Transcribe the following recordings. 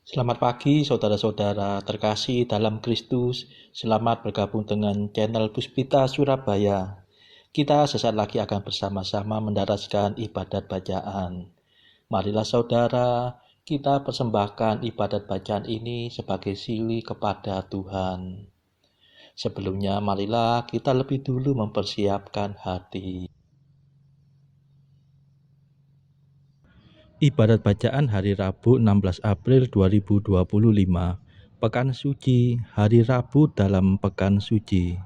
Selamat pagi saudara-saudara terkasih dalam Kristus. Selamat bergabung dengan channel Puspita Surabaya. Kita sesaat lagi akan bersama-sama mendaraskan ibadat bacaan. Marilah saudara, kita persembahkan ibadat bacaan ini sebagai sili kepada Tuhan. Sebelumnya marilah kita lebih dulu mempersiapkan hati. Ibadat bacaan hari Rabu 16 April 2025, Pekan Suci, hari Rabu dalam Pekan Suci.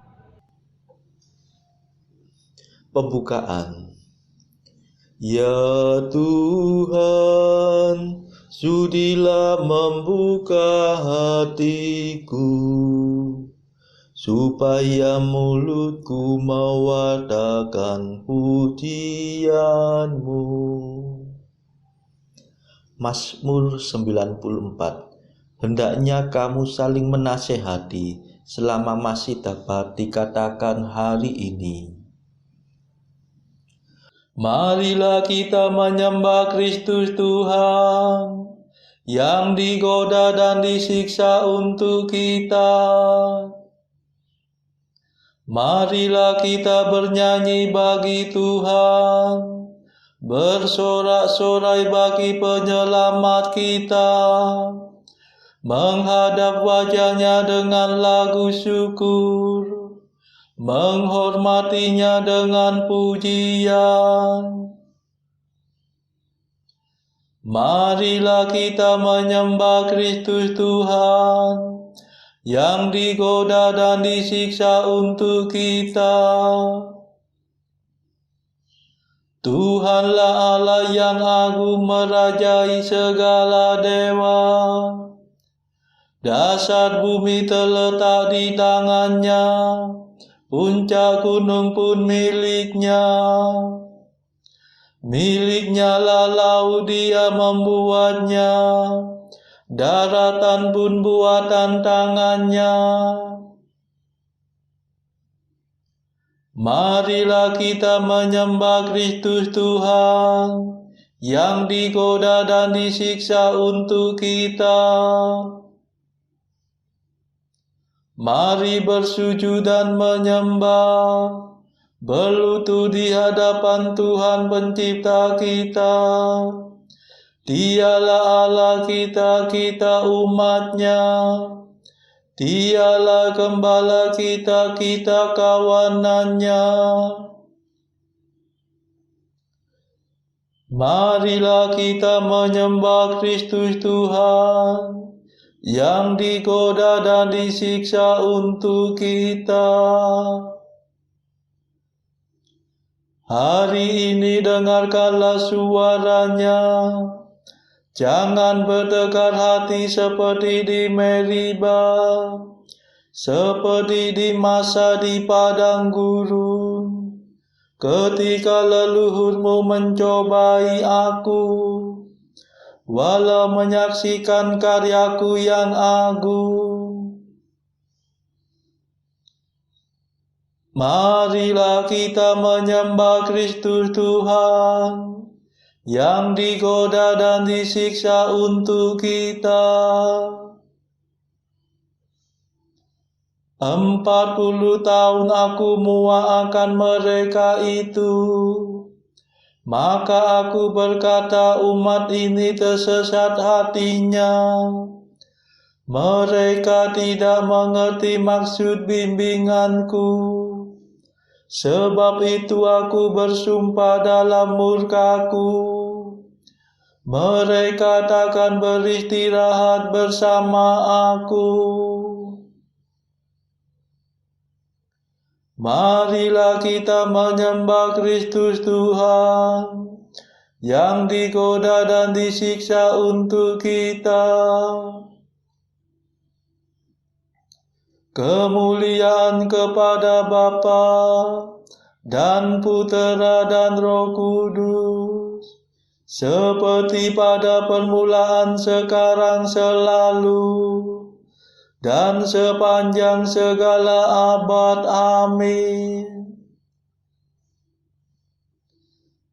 Pembukaan. Ya Tuhan, sudilah membuka hatiku, supaya mulutku mewartakan pujian-Mu. Mazmur 94. Hendaknya kamu saling menasehati selama masih dapat dikatakan hari ini. Marilah kita menyembah Kristus Tuhan yang digoda dan disiksa untuk kita. Marilah kita bernyanyi bagi Tuhan, bersorak-sorai bagi penyelamat kita, menghadap wajah-Nya dengan lagu syukur, menghormatinya dengan pujian. Marilah kita menyembah Kristus Tuhan yang digoda dan disiksa untuk kita. Tuhanlah Allah yang agung merajai segala dewa. Dasar bumi terletak di tangan-Nya, puncak gunung pun milik-Nya. Milik-Nya lah laut, Dia membuatnya, daratan pun buatan tangan-Nya. Marilah kita menyembah Kristus Tuhan yang digoda dan disiksa untuk kita. Mari bersujud dan menyembah, berlutut di hadapan Tuhan Pencipta kita. Dialah Allah kita, kita umat-Nya. Dialah Gembala kita, kita kawanan-Nya. Marilah kita menyembah Kristus Tuhan yang digoda dan disiksa untuk kita. Hari ini dengarkanlah suara-Nya. Jangan berdekat hati seperti di Meriba, seperti di masa di padang gurun, ketika leluhurmu mencobai aku, walau menyaksikan karyaku yang agung. Marilah kita menyembah Kristus Tuhan yang digoda dan disiksa untuk kita. 40 tahun aku muak akan mereka itu. Maka aku berkata, umat ini tersesat hatinya. Mereka tidak mengerti maksud bimbinganku. Sebab itu aku bersumpah dalam murkaku, mereka takkan beristirahat bersama aku. Marilah kita menyembah Kristus Tuhan yang digoda dan disiksa untuk kita. Kemuliaan kepada Bapa dan Putera dan Roh Kudus, seperti pada permulaan, sekarang, selalu, dan sepanjang segala abad. Amin.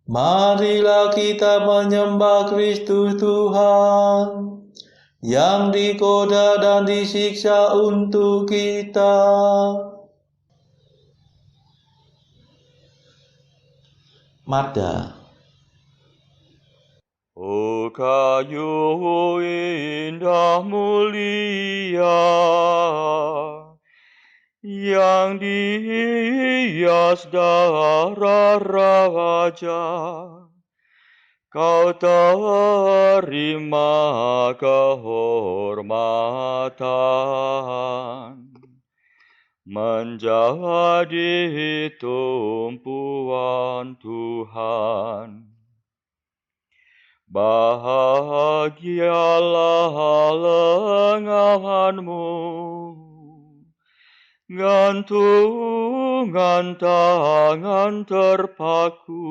Marilah kita menyembah Kristus Tuhan yang dikoda dan disiksa untuk kita. Mada. Oh kayu indah mulia, yang dihias darah raja, kau terima kehormatan, menjadi tumpuan Tuhan. Bahagialah lenganmu, gantungan tangan terpaku,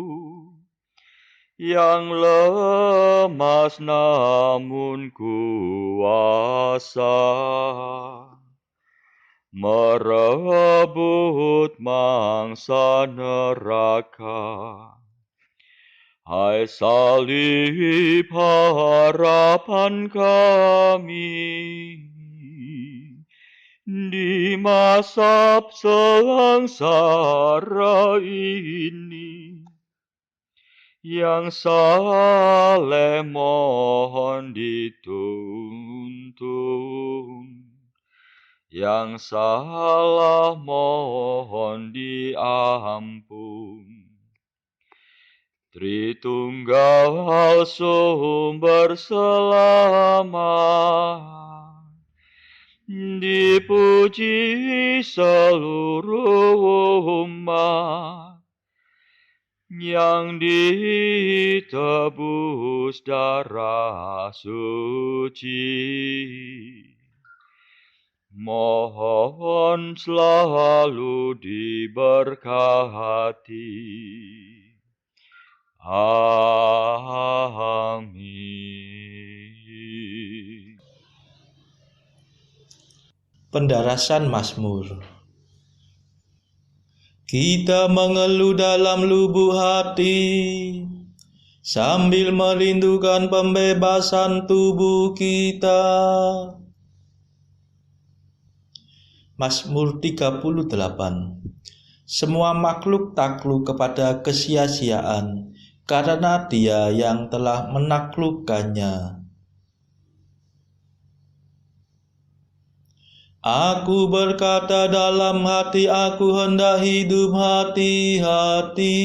yang lemas namun kuasa, merebut mangsa neraka. Hai salib harapan kami, di masa sengsara ini, yang saleh mohon dituntun, yang salah mohon diampun. Tritunggal sumber selamat, dipuji seluruh umat, yang ditebus darah suci. Mohon selalu diberkati. Amin. Pendarasan Mazmur. Kita mengeluh dalam lubuk hati, sambil merindukan pembebasan tubuh kita. Mazmur 38. Semua makhluk takluk kepada kesia-siaan, karena Dia yang telah menaklukkannya. Aku berkata dalam hati aku, hendak hidup hati-hati.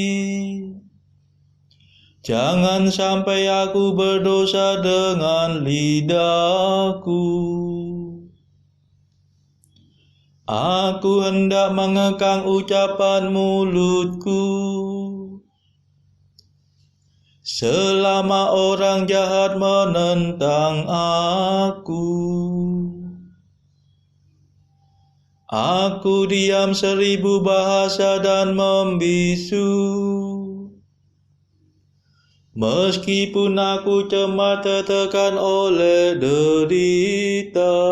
Jangan sampai aku berdosa dengan lidahku. Aku hendak mengekang ucapan mulutku, selama orang jahat menentang aku. Aku diam 1000 bahasa dan membisu, meskipun aku cemas tertekan oleh derita.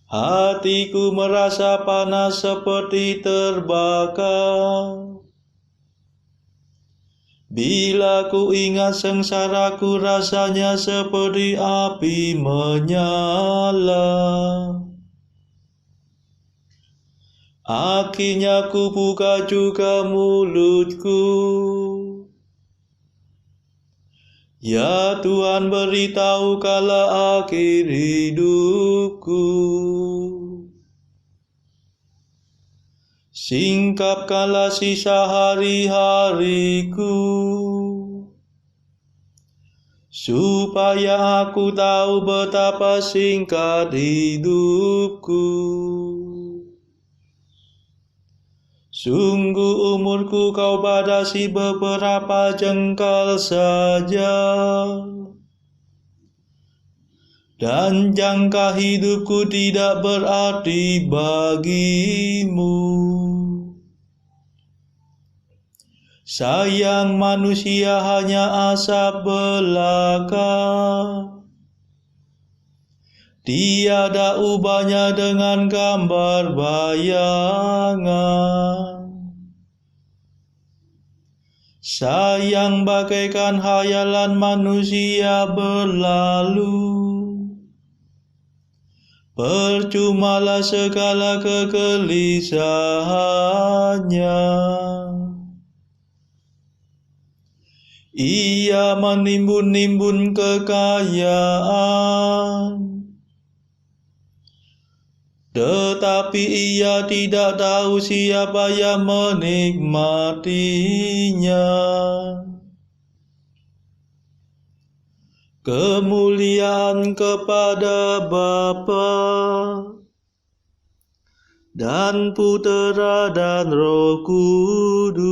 Hatiku merasa panas seperti terbakar. Bila ku ingat sengsaraku, rasanya seperti api menyala. Akhirnya ku buka juga mulutku. Ya Tuhan, beritahukanlah akhir hidupku. Singkapkanlah sisa hari-hariku, supaya aku tahu betapa singkat hidupku. Sungguh umurku kau batasi beberapa jengkal saja, dan jangka hidupku tidak berarti bagimu. Sayang manusia hanya asap belaka, tiada ubahnya dengan gambar bayangan. sayang bagaikan hayalan manusia berlalu. Percumalah segala kegelisahannya. Ia menimbun-nimbun kekayaan, tetapi ia tidak tahu siapa yang menikmatinya. Kemuliaan kepada Bapa dan Putera dan Roh Kudus,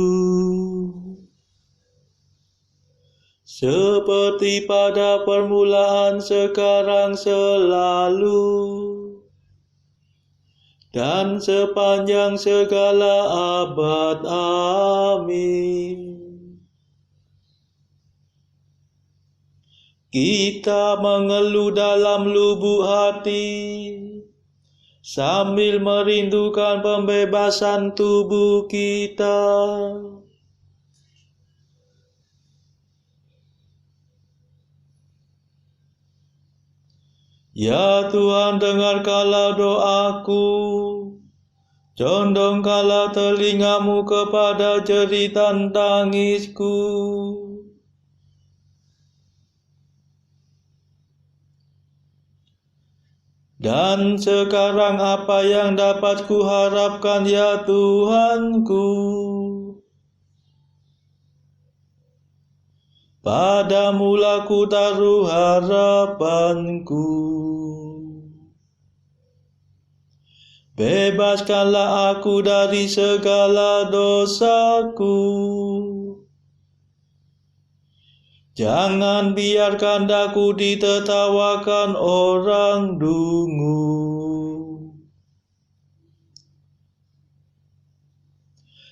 seperti pada permulaan, sekarang, selalu, dan sepanjang segala abad. Amin. Kita mengeluh dalam lubuk hati, sambil merindukan pembebasan tubuh kita. Ya Tuhan, dengarkanlah doaku, condongkanlah telingamu kepada jeritan tangisku. Dan sekarang apa yang dapat kuharapkan, ya Tuhanku? Padamulah ku taruh harapanku. Bebaskanlah aku dari segala dosaku. Jangan biarkan daku ditertawakan orang dungu.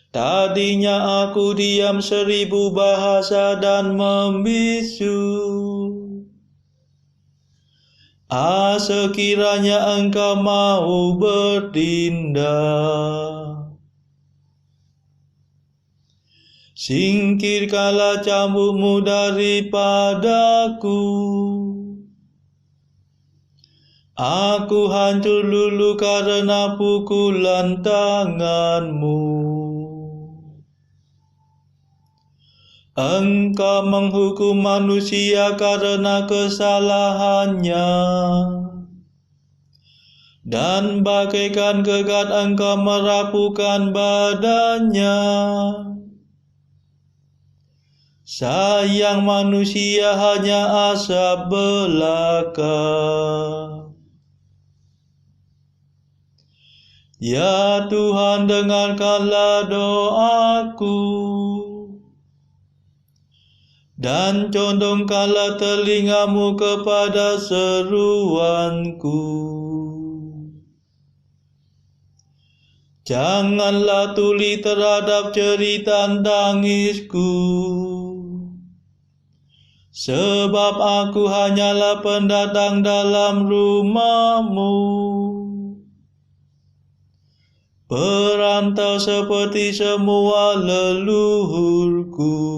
Tadinya aku diam 1000 bahasa dan membisu. Sekiranya Engkau mau bertindak, singkirkanlah cambukmu daripadaku. Aku hancur lulu karena pukulan tanganmu. Engkau menghukum manusia karena kesalahannya, dan bagaikan gegat Engkau merapuhkan badannya. Sayang manusia hanya asap belaka. Ya Tuhan, dengarkanlah doaku, dan condongkanlah telingamu kepada seruanku. Janganlah tuli terhadap jeritan tangisku, sebab aku hanyalah pendatang dalam rumah-Mu, perantau seperti semua leluhurku.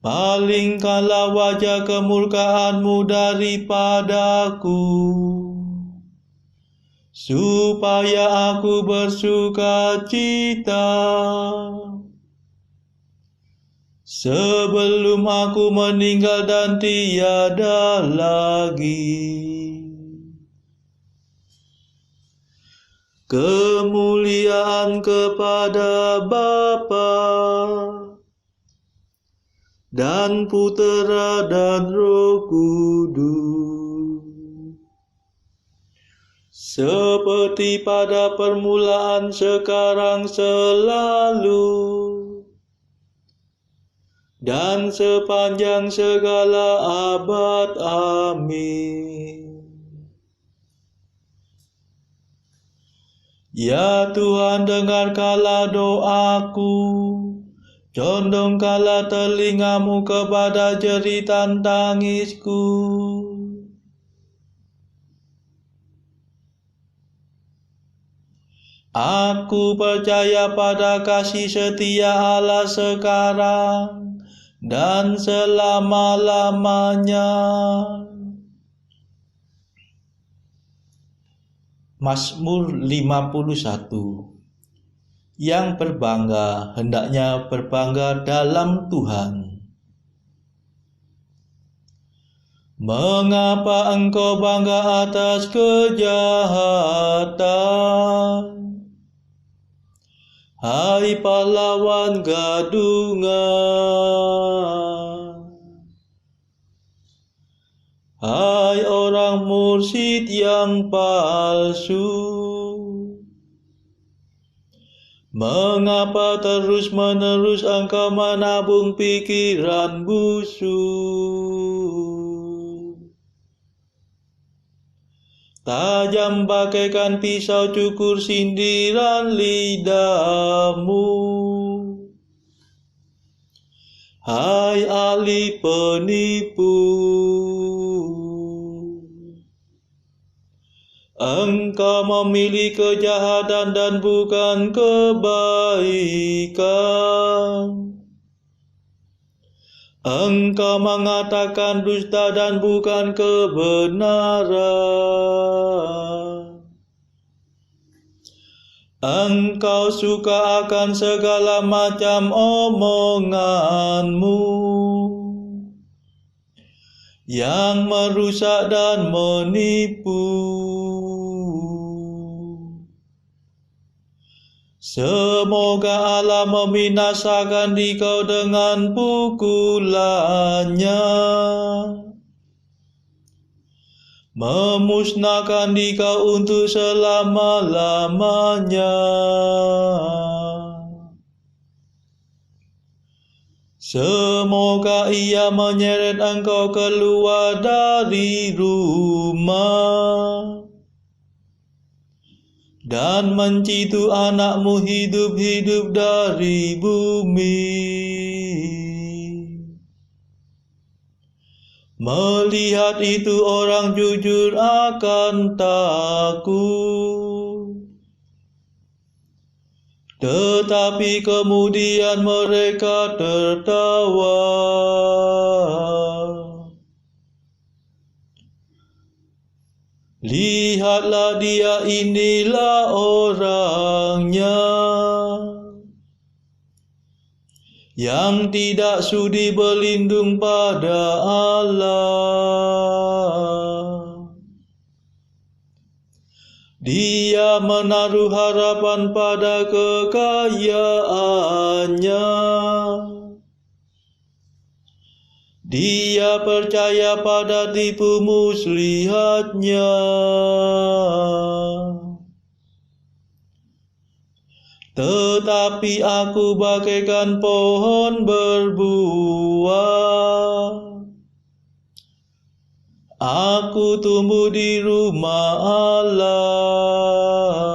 Palingkanlah wajah kemurkaan-Mu daripadaku, supaya aku bersuka cita sebelum aku meninggal dan tiada lagi. Kemuliaan kepada Bapa dan Putera dan Roh Kudus, seperti pada permulaan, sekarang, selalu, dan sepanjang segala abad. Amin. Ya Tuhan, dengarkanlah doaku, condongkanlah telingamu kepada jeritan tangisku. Aku percaya pada kasih setia Allah sekarang dan selama-lamanya. Mazmur 51. Yang berbangga hendaknya berbangga dalam Tuhan. Mengapa engkau bangga atas kejahatan? Hai pahlawan gadungan, hai orang mursyid yang palsu, mengapa terus-menerus engkau menabung pikiran busuk? Tajam bagaikan pisau cukur sindiran lidahmu, hai ahli penipu. Engkau memilih kejahatan dan bukan kebaikan. Engkau mengatakan dusta dan bukan kebenaran. Engkau suka akan segala macam omonganmu yang merusak dan menipu. Semoga Allah membinasakan dikau dengan pukulannya, memusnahkan dikau untuk selama-lamanya. Semoga ia menyeret engkau keluar dari rumah dan mencitu anakmu hidup-hidup dari bumi. Melihat itu orang jujur akan takut, tetapi kemudian mereka tertawa. Lihatlah dia, inilah orangnya yang tidak sudi berlindung pada Allah. Dia menaruh harapan pada kekayaannya. Dia percaya pada tipu muslihatnya. Tetapi aku bagaikan pohon berbuah. Aku tumbuh di rumah Allah.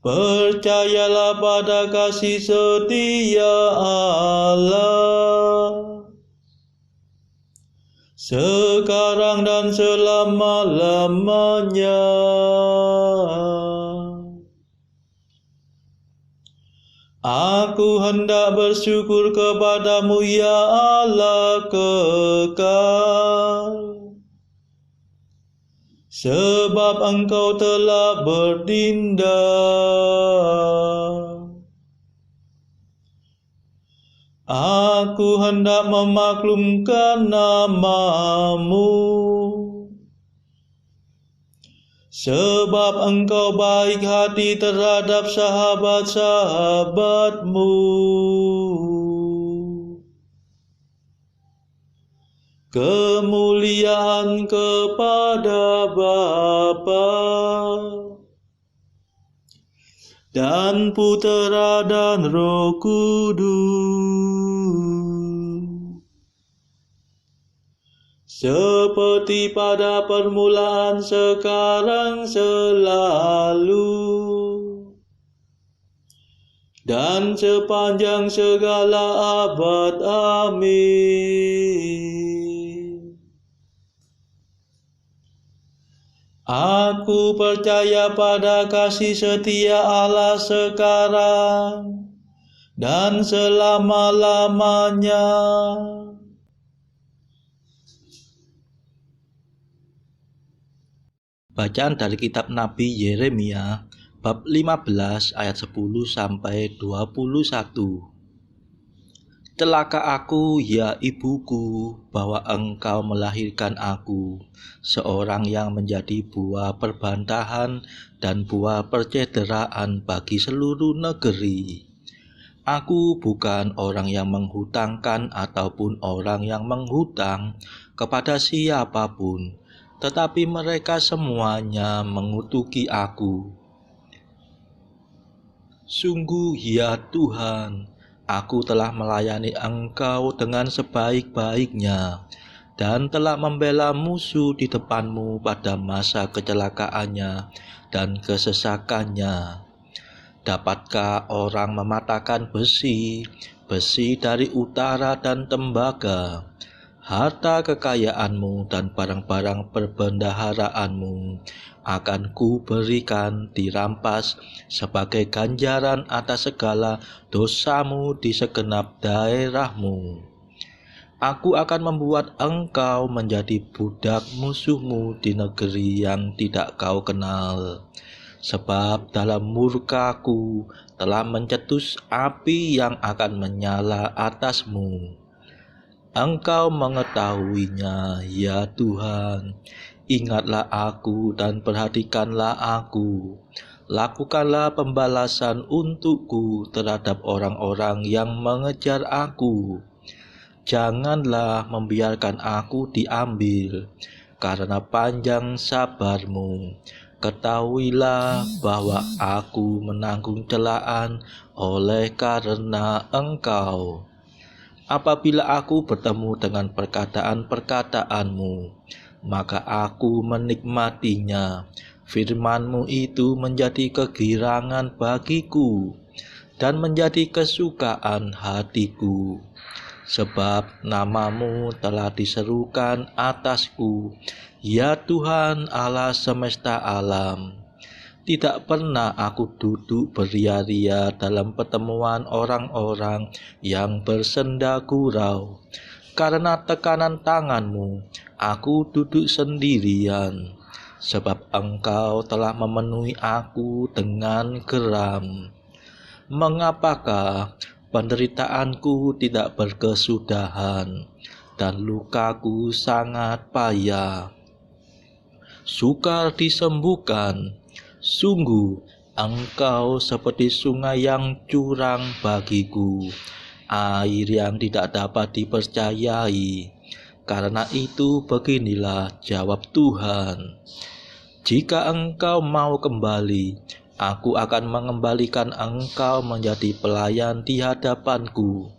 Percayalah pada kasih setia Allah, sekarang dan selama-lamanya. Aku hendak bersyukur kepadamu, ya Allah kekal, sebab engkau telah bertindak. Aku hendak memaklumkan namamu, sebab engkau baik hati terhadap sahabat-sahabatmu. Kemuliaan kepada Bapa dan Putera dan Roh Kudus, seperti pada permulaan, sekarang, selalu, dan sepanjang segala abad. Amin. Aku percaya pada kasih setia Allah sekarang dan selama-lamanya. Bacaan dari kitab Nabi Yeremia bab 15 ayat 10 sampai 21. Celaka aku, ya ibuku, bahwa engkau melahirkan aku, seorang yang menjadi buah perbantahan dan buah percederaan bagi seluruh negeri. Aku bukan orang yang menghutangkan ataupun orang yang menghutang kepada siapapun, tetapi mereka semuanya mengutuki aku. Sungguh ya Tuhan, aku telah melayani Engkau dengan sebaik-baiknya dan telah membela musuh di depanmu pada masa kecelakaannya dan kesesakannya. Dapatkah orang mematahkan besi dari utara dan tembaga? Harta kekayaanmu dan barang-barang perbendaharaanmu akan kuberikan dirampas sebagai ganjaran atas segala dosamu di segenap daerahmu. Aku akan membuat engkau menjadi budak musuhmu di negeri yang tidak kau kenal. Sebab dalam murkaku telah mencetus api yang akan menyala atasmu. Engkau mengetahuinya, ya Tuhan. Ingatlah aku dan perhatikanlah aku. Lakukanlah pembalasan untukku terhadap orang-orang yang mengejar aku. Janganlah membiarkan aku diambil, karena panjang sabarmu. Ketahuilah bahwa aku menanggung celaan oleh karena Engkau. Apabila aku bertemu dengan perkataan-perkataanmu, maka aku menikmatinya. Firman-Mu itu menjadi kegirangan bagiku dan menjadi kesukaan hatiku. Sebab nama-Mu telah diserukan atasku, ya Tuhan Allah semesta alam. Tidak pernah aku duduk beria-ria dalam pertemuan orang-orang yang bersenda gurau. Karena tekanan tangan-Mu, aku duduk sendirian. Sebab Engkau telah memenuhi aku dengan geram. Mengapakah penderitaanku tidak berkesudahan dan lukaku sangat payah? Sukar disembuhkan. Sungguh, Engkau seperti sungai yang curang bagiku, air yang tidak dapat dipercayai. Karena itu beginilah jawab Tuhan. Jika Engkau mau kembali, aku akan mengembalikan Engkau menjadi pelayan di hadapanku.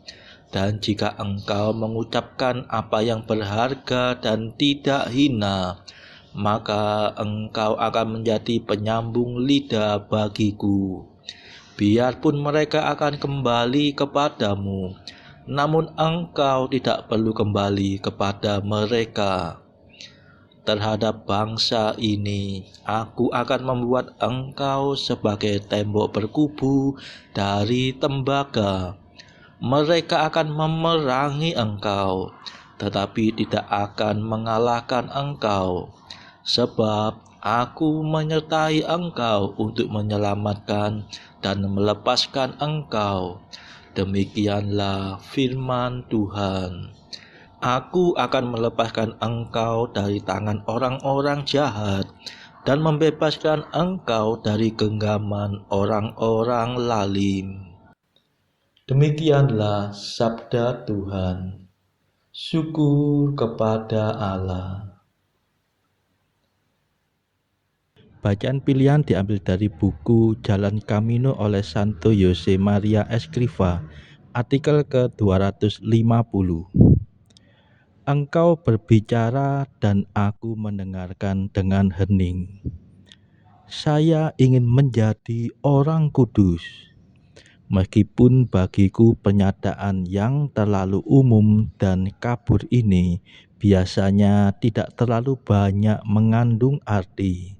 Dan jika Engkau mengucapkan apa yang berharga dan tidak hina, maka Engkau akan menjadi penyambung lidah bagiku. Biarpun mereka akan kembali kepadamu, namun Engkau tidak perlu kembali kepada mereka. Terhadap bangsa ini, aku akan membuat Engkau sebagai tembok berkubu dari tembaga. Mereka akan memerangi Engkau, tetapi tidak akan mengalahkan Engkau. Sebab aku menyertai Engkau untuk menyelamatkan dan melepaskan Engkau. Demikianlah firman Tuhan. Aku akan melepaskan Engkau dari tangan orang-orang jahat dan membebaskan Engkau dari genggaman orang-orang lalim. Demikianlah sabda Tuhan. Syukur kepada Allah. Bacaan pilihan diambil dari buku Jalan Camino oleh Santo Jose Maria Escrivá, artikel ke-250. Engkau berbicara dan aku mendengarkan dengan hening. Saya ingin menjadi orang kudus. Meskipun bagiku pernyataan yang terlalu umum dan kabur ini biasanya tidak terlalu banyak mengandung arti.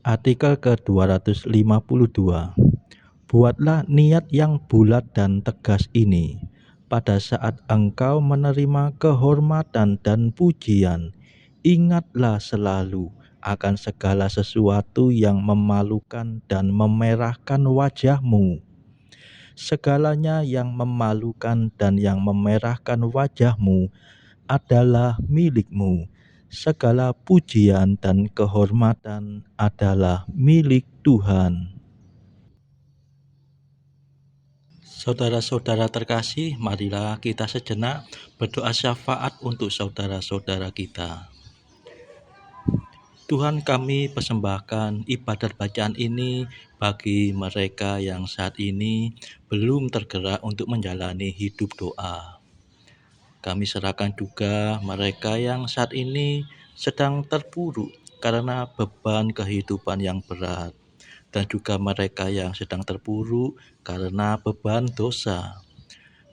Artikel ke-252. Buatlah niat yang bulat dan tegas ini. Pada saat engkau menerima kehormatan dan pujian, ingatlah selalu akan segala sesuatu yang memalukan dan memerahkan wajahmu. Segalanya yang memalukan dan yang memerahkan wajahmu adalah milikmu. Segala pujian dan kehormatan adalah milik Tuhan. Saudara-saudara terkasih, marilah kita sejenak berdoa syafaat untuk saudara-saudara kita. Tuhan, kami persembahkan ibadat bacaan ini bagi mereka yang saat ini belum tergerak untuk menjalani hidup doa. Kami serahkan juga mereka yang saat ini sedang terpuruk karena beban kehidupan yang berat, dan juga mereka yang sedang terpuruk karena beban dosa.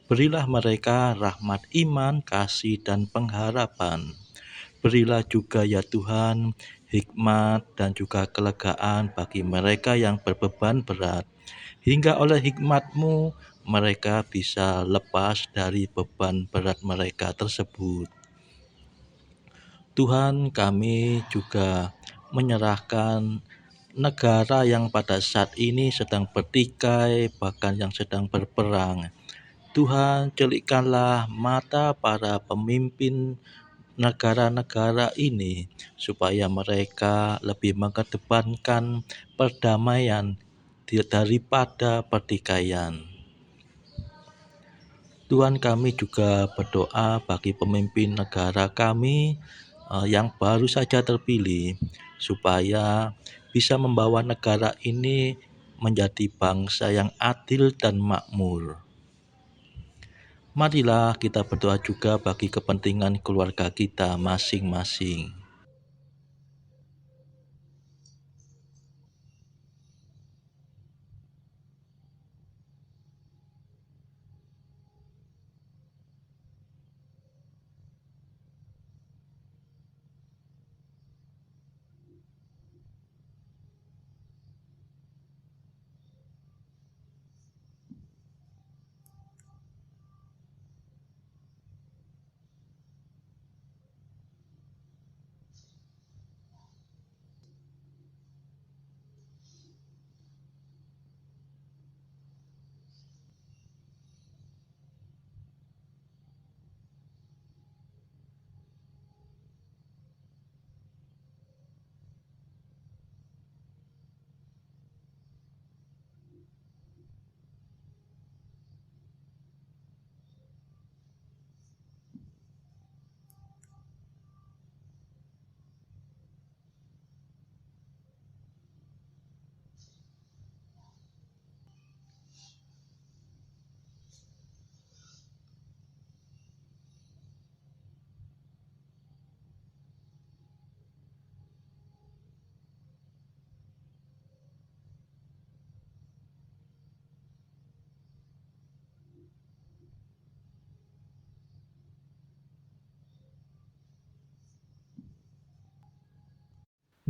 Berilah mereka rahmat iman, kasih, dan pengharapan. Berilah juga ya Tuhan hikmat dan juga kelegaan bagi mereka yang berbeban berat, hingga oleh hikmat-Mu mereka bisa lepas dari beban berat mereka tersebut. Tuhan, kami juga menyerahkan negara yang pada saat ini sedang bertikai, bahkan yang sedang berperang. Tuhan, celikkanlah mata para pemimpin negara-negara ini supaya mereka lebih mengedepankan perdamaian daripada pertikaian. Tuhan, kami juga berdoa bagi pemimpin negara kami yang baru saja terpilih, supaya bisa membawa negara ini menjadi bangsa yang adil dan makmur. Marilah kita berdoa juga bagi kepentingan keluarga kita masing-masing.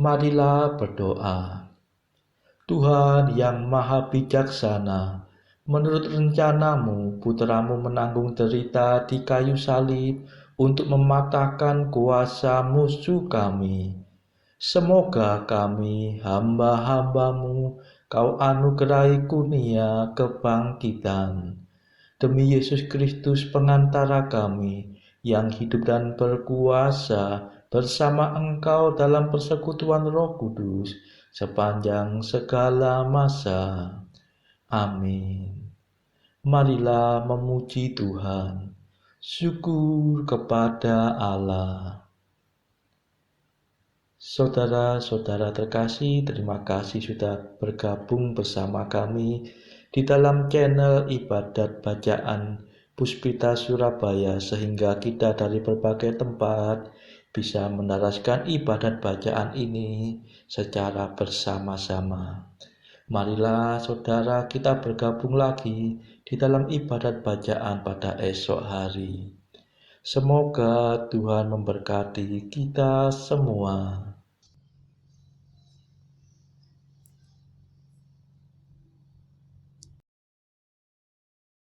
Marilah berdoa. Tuhan yang maha bijaksana, menurut rencana-Mu, putra-Mu menanggung derita di kayu salib untuk mematahkan kuasa musuh kami. Semoga kami, hamba-hamba-Mu, Kau anugerahi kurnia kebangkitan. Demi Yesus Kristus pengantara kami, yang hidup dan berkuasa bersama Engkau dalam persekutuan Roh Kudus, sepanjang segala masa. Amin. Marilah memuji Tuhan. Syukur kepada Allah. Saudara-saudara terkasih, terima kasih sudah bergabung bersama kami di dalam channel ibadat bacaan Puspita Surabaya, sehingga kita dari berbagai tempat bisa menaraskan ibadat bacaan ini secara bersama-sama. Marilah saudara kita bergabung lagi di dalam ibadat bacaan pada esok hari. Semoga Tuhan memberkati kita semua.